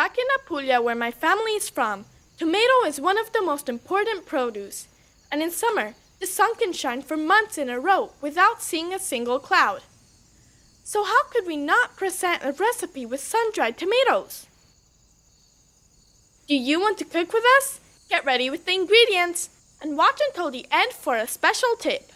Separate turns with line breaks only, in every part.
Back in Apulia, where my family is from, tomato is one of the most important produce. And in summer, the sun can shine for months in a row without seeing a single cloud. So how could we not present a recipe with sun-dried tomatoes? Do you want to cook with us? Get ready with the ingredients and watch until the end for a special tip.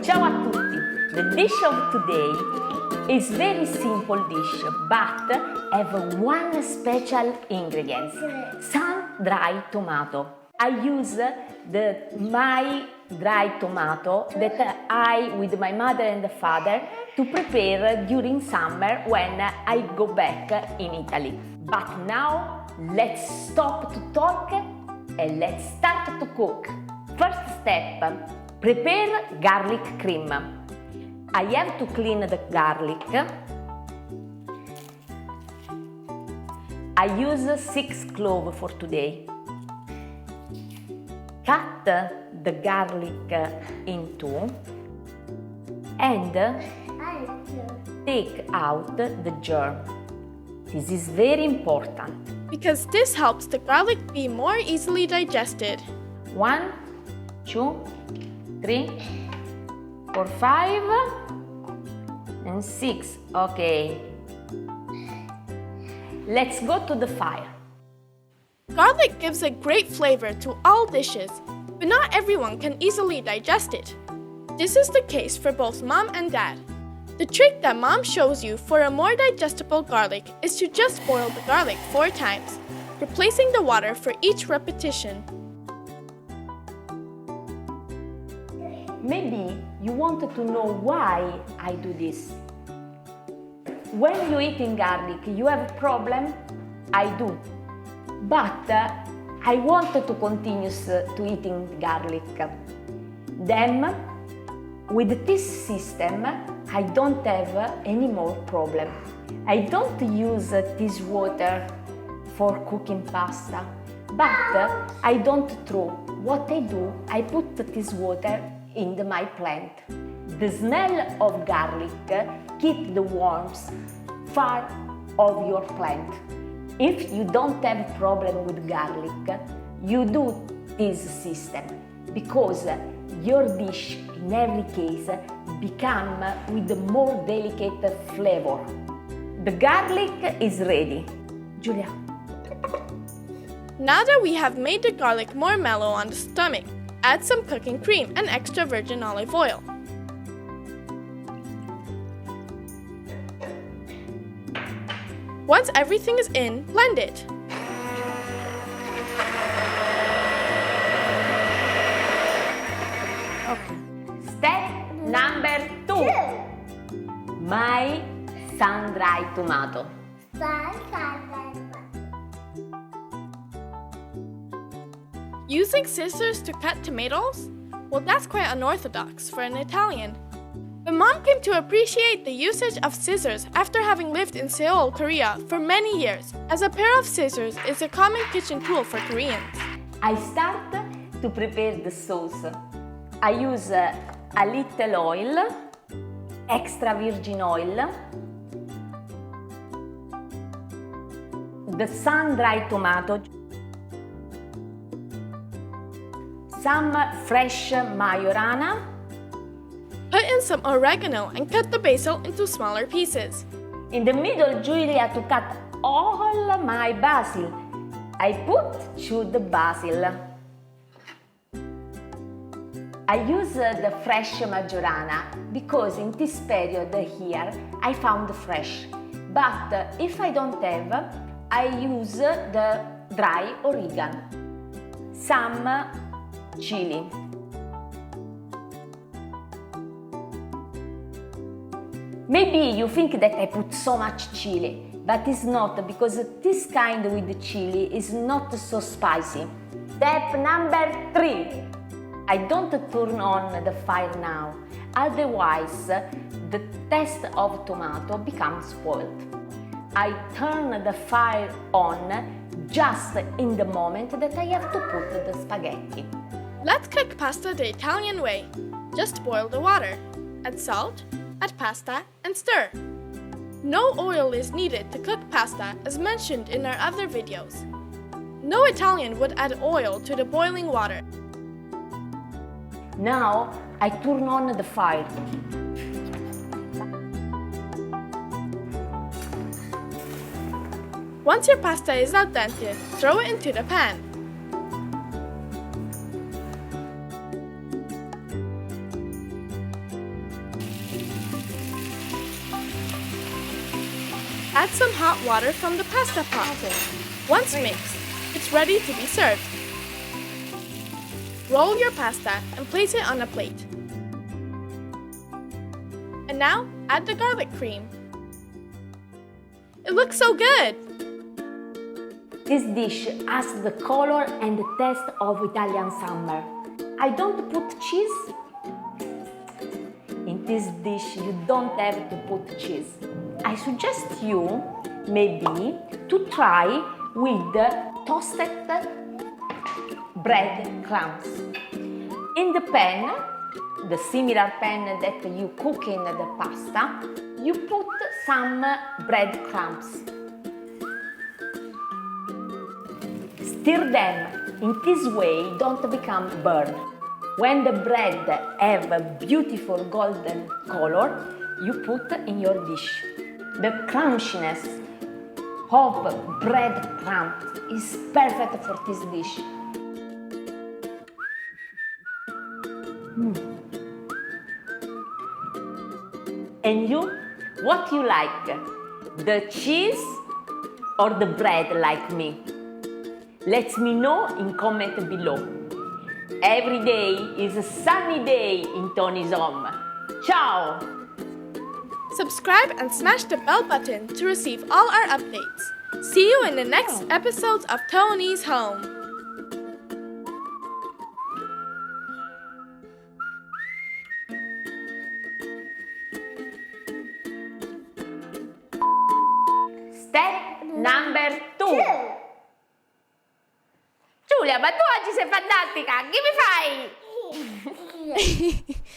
Ciao a tutti! The dish of today is very simple dish, but have one special ingredient: sun-dried tomato. I use my dried tomato that I, with my mother and father, to prepare during summer when I go back in Italy. But now let's stop to talk and let's start to cook. First step, prepare garlic cream. I have to clean the garlic. I use 6 cloves for today. Cut the garlic in two and take out the germ. This is very important
because this helps the garlic be more easily digested.
1, 2, 3, 4, 5 and 6. Okay. Let's go to the fire.
Garlic gives a great flavor to all dishes, but not everyone can easily digest it. This is the case for both Mom and Dad. The trick that Mom shows you for a more digestible garlic is to just boil the garlic 4 times, replacing the water for each repetition.
Maybe you wanted to know why I do this. When you're eating garlic, you have a problem? I do. But I wanted to continue to eating garlic. Then, with this system, I don't have any more problem. I don't use this water for cooking pasta, but I don't throw. What I do, I put this water in my plant. The smell of garlic keeps the worms far of your plant. If you don't have a problem with garlic, you do this system because your dish in every case become with a more delicate flavor. The garlic is ready. Giulia.
Now that we have made the garlic more mellow on the stomach, add some cooking cream and extra virgin olive oil. Once everything is in, blend it.
Step number 2. My sun-dried tomato.
Using scissors to cut tomatoes? Well, that's quite unorthodox for an Italian. But Mom came to appreciate the usage of scissors after having lived in Seoul, Korea for many years, as a pair of scissors is a common kitchen tool for Koreans.
I start to prepare the sauce. I use a little oil, extra virgin oil, the sun-dried tomato, some fresh marjoram.
Put in some oregano and cut the basil into smaller pieces.
In the middle, Giulia to cut all my basil. I put the basil. I use the fresh marjoram because in this period here I found fresh. But if I don't have, I use the dry oregano. Some chili. Maybe you think that I put so much chili, but it's not, because this kind with the chili is not so spicy. Step number 3. I don't turn on the fire now, otherwise the taste of tomato becomes spoiled. I turn the fire on just in the moment that I have to put the spaghetti.
Let's cook pasta the Italian way. Just boil the water. Add salt, add pasta, and stir. No oil is needed to cook pasta as mentioned in our other videos. No Italian would add oil to the boiling water.
Now I turn on the fire.
Once your pasta is al dente, throw it into the pan. Add some hot water from the pasta pot. Once mixed, it's ready to be served. Roll your pasta and place it on a plate. And now, add the garlic cream. It looks so good!
This dish has the color and the taste of Italian summer. I don't put cheese. In this dish you don't have to put cheese. I suggest you maybe to try with toasted bread crumbs. In the pan, the similar pan that you cook in the pasta, you put some bread crumbs. Stir them. In this way, don't become burned. When the bread have a beautiful golden color, you put in your dish. The crunchiness of bread crumbs is perfect for this dish. And you, what you like? The cheese or the bread like me? Let me know in comment below. Every day is a sunny day in Toni's home. Ciao!
Subscribe and smash the bell button to receive all our updates. See you in the next episodes of Toni's Home.
Step number 2. Giulia, ma tu oggi sei fantastica, che mi fai?